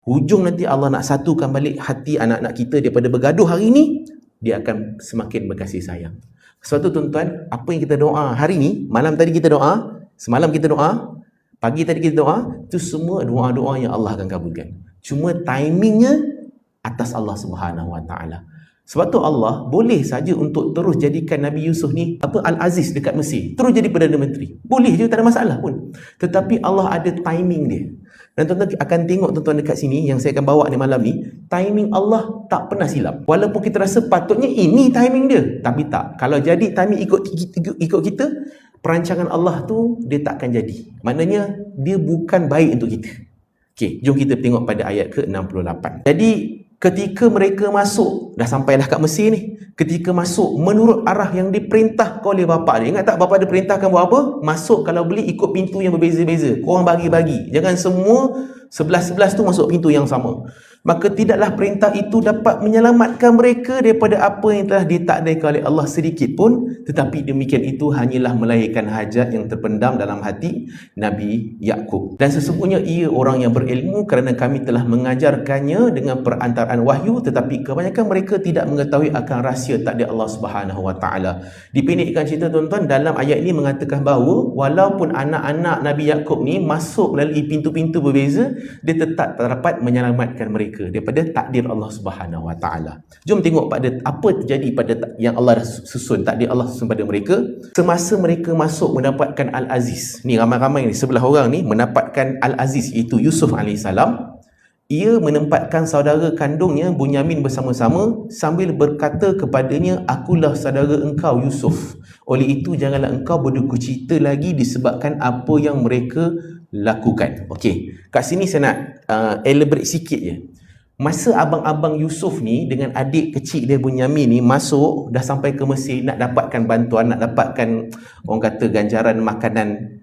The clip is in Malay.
hujung nanti Allah nak satukan balik hati anak-anak kita daripada bergaduh hari ni, dia akan semakin berkasih sayang. Sebab tu tuan-tuan, apa yang kita doa hari ni, malam tadi kita doa, semalam kita doa, pagi tadi kita doa, tu semua doa-doa yang Allah akan kabulkan. Cuma timingnya atas Allah Subhanahu Wa Taala. Sebab tu Allah boleh saja untuk terus jadikan Nabi Yusuf ni Al-Aziz dekat Mesir, terus jadi Perdana Menteri. Boleh je, tak ada masalah pun. Tetapi Allah ada timing dia. Dan tuan-tuan akan tengok tuan-tuan dekat sini yang saya akan bawa ni malam ni, timing Allah tak pernah silap. Walaupun kita rasa patutnya ini timing dia, tapi tak. Kalau jadi timing ikut kita, perancangan Allah tu dia takkan jadi. Maknanya dia bukan baik untuk kita. Okey, jom kita tengok pada ayat ke-68. Jadi ketika mereka masuk, dah sampailah kat Mesir ni, ketika masuk menurut arah yang diperintahkan oleh bapa dia. Ingat tak bapa dia perintahkan buat apa? Masuk kalau boleh ikut pintu yang berbeza-beza. Korang bagi-bagi. Jangan semua 11-11 tu masuk pintu yang sama. Maka tidaklah perintah itu dapat menyelamatkan mereka daripada apa yang telah ditakdirkan oleh Allah sedikit pun, tetapi demikian itu hanyalah melahirkan hajat yang terpendam dalam hati Nabi Yakub. Dan sesungguhnya ia orang yang berilmu kerana kami telah mengajarkannya dengan perantaraan wahyu, tetapi kebanyakan mereka tidak mengetahui akan rahsia takdir Allah Subhanahu Wa Taala. Dipendekkan cerita tuan-tuan, dalam ayat ini mengatakan bahawa walaupun anak-anak Nabi Yakub ni masuk melalui pintu-pintu berbeza, dia tetap dapat menyelamatkan mereka daripada takdir Allah Subhanahu Wa Taala. Jom tengok pada apa terjadi pada yang Allah dah susun, takdir Allah susun pada mereka. Semasa mereka masuk mendapatkan Al-Aziz, ni ramai-ramai ni, sebelah orang ni mendapatkan Al-Aziz, iaitu Yusuf AS. Ia menempatkan saudara kandungnya Bunyamin bersama-sama sambil berkata kepadanya, akulah saudara engkau Yusuf. Oleh itu janganlah engkau berduka cita lagi disebabkan apa yang mereka lakukan. Okey, kat sini saya nak elaborate sikit je. Masa abang-abang Yusuf ni dengan adik kecil dia Bunyamin ni masuk, dah sampai ke Mesir nak dapatkan bantuan, nak dapatkan orang kata ganjaran makanan